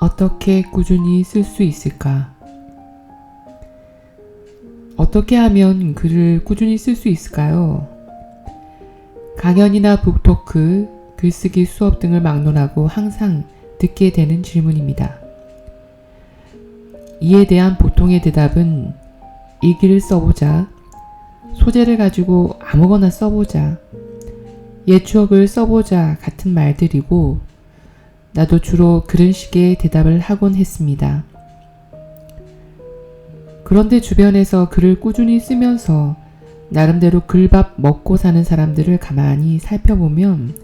어떻게 꾸준히 쓸 수 있을까? 어떻게 하면 글을 꾸준히 쓸 수 있을까요? 강연이나 북토크, 글쓰기 수업 등을 막론하고 항상 듣게 되는 질문입니다. 이에 대한 보통의 대답은 일기를 써보자, 소재를 가지고 아무거나 써보자, 옛 추억을 써보자 같은 말들이고 나도 주로 그런 식의 대답을 하곤 했습니다. 그런데 주변에서 글을 꾸준히 쓰면서 나름대로 글밥 먹고 사는 사람들을 가만히 살펴보면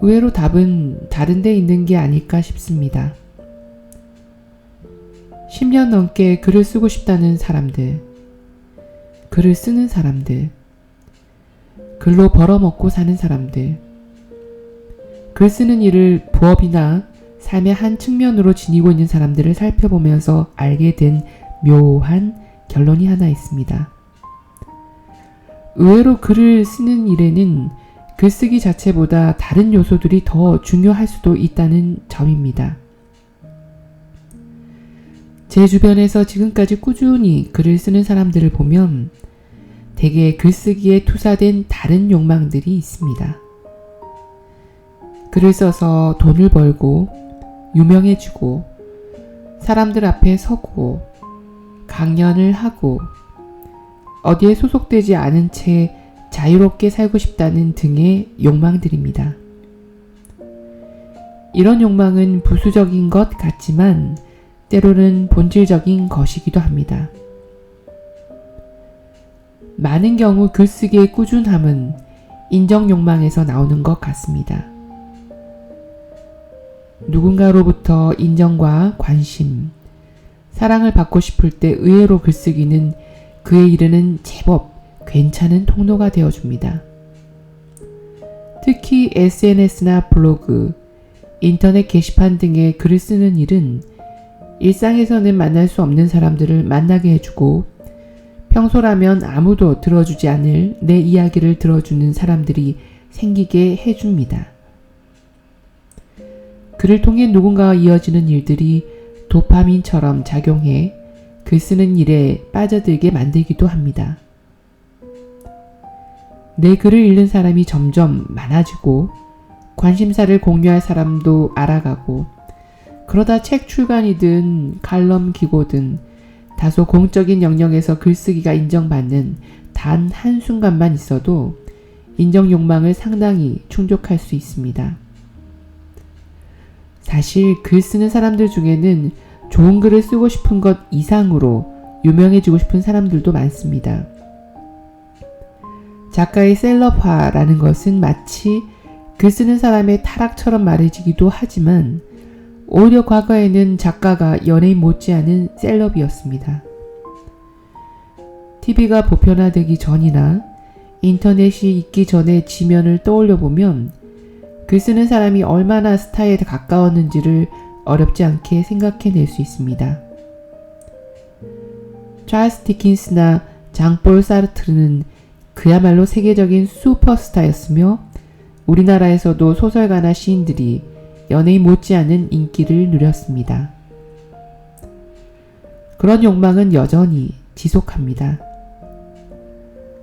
의외로 답은 다른 데 있는 게 아닐까 싶습니다. 10년 넘게 글을 쓰고 싶다는 사람들, 글을 쓰는 사람들, 글로 벌어먹고 사는 사람들, 글 쓰는 일을 부업이나 삶의 한 측면으로 지니고 있는 사람들을 살펴보면서 알게 된 묘한 결론이 하나 있습니다. 의외로 글을 쓰는 일에는 글쓰기 자체보다 다른 요소들이 더 중요할 수도 있다는 점입니다. 제 주변에서 지금까지 꾸준히 글을 쓰는 사람들을 보면 대개 글쓰기에 투사된 다른 욕망들이 있습니다. 글을 써서 돈을 벌고 유명해지고 사람들 앞에 서고 강연을 하고 어디에 소속되지 않은 채 자유롭게 살고 싶다는 등의 욕망들입니다. 이런 욕망은 부수적인 것 같지만 때로는 본질적인 것이기도 합니다. 많은 경우 글쓰기의 꾸준함은 인정 욕망에서 나오는 것 같습니다. 누군가로부터 인정과 관심, 사랑을 받고 싶을 때 의외로 글쓰기는 그에 이르는 제법 괜찮은 통로가 되어줍니다. 특히 SNS나 블로그, 인터넷 게시판 등의 글을 쓰는 일은 일상에서는 만날 수 없는 사람들을 만나게 해주고 평소라면 아무도 들어주지 않을 내 이야기를 들어주는 사람들이 생기게 해줍니다. 글을 통해 누군가와 이어지는 일들이 도파민처럼 작용해 글 쓰는 일에 빠져들게 만들기도 합니다. 내 글을 읽는 사람이 점점 많아지고 관심사를 공유할 사람도 알아가고 그러다 책 출간이든 칼럼 기고든 다소 공적인 영역에서 글쓰기가 인정받는 단 한순간만 있어도 인정 욕망을 상당히 충족할 수 있습니다. 사실 글 쓰는 사람들 중에는 좋은 글을 쓰고 싶은 것 이상으로 유명해지고 싶은 사람들도 많습니다. 작가의 셀럽화라는 것은 마치 글 쓰는 사람의 타락처럼 말해지기도 하지만 오히려 과거에는 작가가 연예인 못지않은 셀럽이었습니다. TV가 보편화되기 전이나 인터넷이 있기 전의 지면을 떠올려 보면 글 쓰는 사람이 얼마나 스타에 가까웠는지를 어렵지 않게 생각해낼 수 있습니다. 찰스 디킨스나 장폴 사르트르는 그야말로 세계적인 슈퍼스타였으며 우리나라에서도 소설가나 시인들이 연예인 못지않은 인기를 누렸습니다. 그런 욕망은 여전히 지속합니다.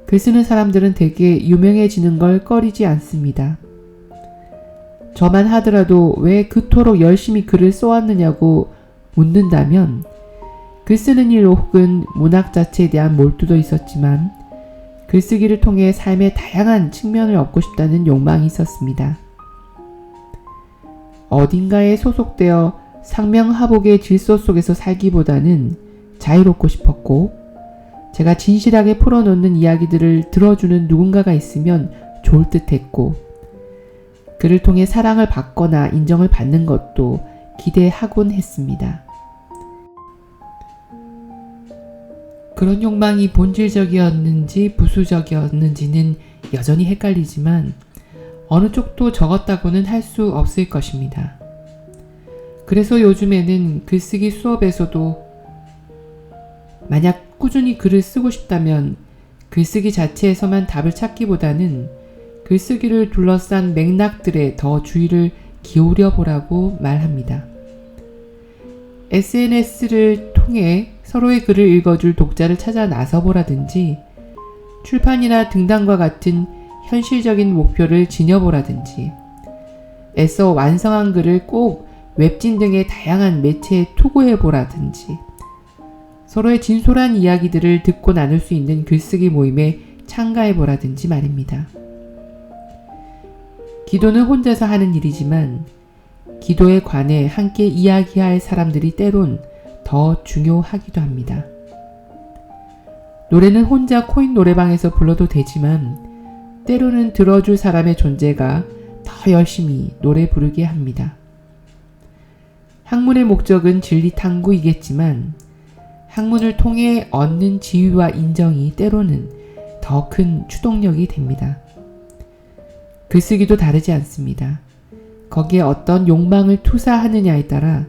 글 쓰는 사람들은 대개 유명해지는 걸 꺼리지 않습니다. 저만 하더라도 왜 그토록 열심히 글을 써왔느냐고 묻는다면 글 쓰는 일 혹은 문학 자체에 대한 몰두도 있었지만 글쓰기를 통해 삶의 다양한 측면을 얻고 싶다는 욕망이 있었습니다. 어딘가에 소속되어 상명하복의 질서 속에서 살기보다는 자유롭고 싶었고 제가 진실하게 풀어놓는 이야기들을 들어주는 누군가가 있으면 좋을 듯 했고 그를 통해 사랑을 받거나 인정을 받는 것도 기대하곤 했습니다. 그런 욕망이 본질적이었는지 부수적이었는지는 여전히 헷갈리지만 어느 쪽도 적었다고는 할 수 없을 것입니다. 그래서 요즘에는 글쓰기 수업에서도 만약 꾸준히 글을 쓰고 싶다면 글쓰기 자체에서만 답을 찾기보다는 글쓰기를 둘러싼 맥락들에 더 주의를 기울여 보라고 말합니다. SNS를 통해 서로의 글을 읽어줄 독자를 찾아 나서보라든지 출판이나 등단과 같은 현실적인 목표를 지녀보라든지 애써 완성한 글을 꼭 웹진 등의 다양한 매체에 투고해보라든지 서로의 진솔한 이야기들을 듣고 나눌 수 있는 글쓰기 모임에 참가해보라든지 말입니다. 기도는 혼자서 하는 일이지만 기도에 관해 함께 이야기할 사람들이 때론 더 중요하기도 합니다. 노래는 혼자 코인 노래방에서 불러도 되지만 때로는 들어줄 사람의 존재가 더 열심히 노래 부르게 합니다. 학문의 목적은 진리 탐구이겠지만 학문을 통해 얻는 지위와 인정이 때로는 더 큰 추동력이 됩니다. 글쓰기도 다르지 않습니다. 거기에 어떤 욕망을 투사하느냐에 따라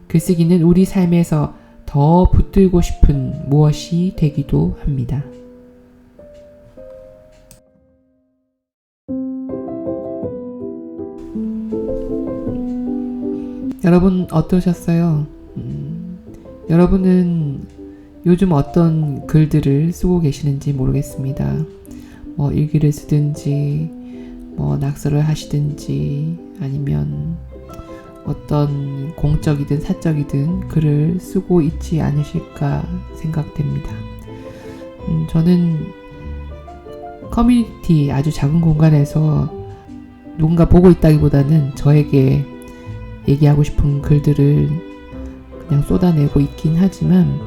글쓰기는 우리 삶에서 더 붙들고 싶은 무엇이 되기도 합니다. 여러분 어떠셨어요? 여러분은 요즘 어떤 글들을 쓰고 계시는지 모르겠습니다. 일기를 쓰든지 낙서를 하시든지 아니면 어떤 공적이든 사적이든 글을 쓰고 있지 않으실까 생각됩니다. 저는 커뮤니티 아주 작은 공간에서 누군가 보고 있다기보다는 저에게 얘기하고 싶은 글들을 그냥 쏟아내고 있긴 하지만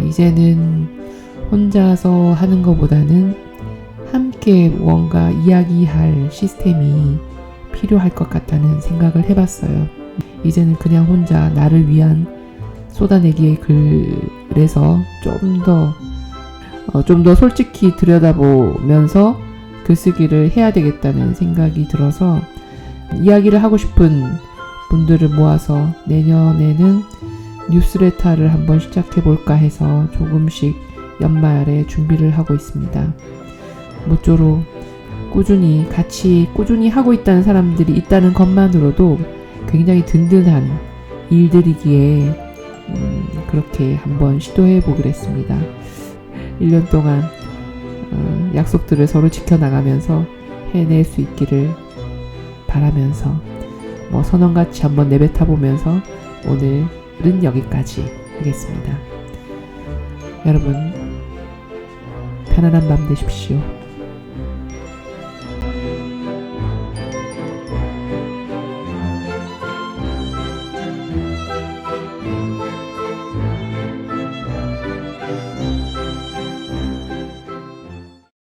이제는 혼자서 하는 것보다는 함께 무언가 이야기할 시스템이 필요할 것 같다는 생각을 해봤어요. 이제는 그냥 혼자 나를 위한 쏟아내기의 글에서 좀 더 솔직히 들여다보면서 글쓰기를 해야 되겠다는 생각이 들어서 이야기를 하고 싶은 분들을 모아서 내년에는 뉴스레터를 한번 시작해볼까 해서 조금씩 연말에 준비를 하고 있습니다. 모쪼록 꾸준히 하고 있다는 사람들이 있다는 것만으로도 굉장히 든든한 일들이기에 그렇게 한번 시도해 보기로 했습니다. 1년 동안 약속들을 서로 지켜나가면서 해낼 수 있기를 바라면서 선언같이 한번 내뱉어 보면서 오늘은 여기까지 하겠습니다. 여러분 편안한 밤 되십시오.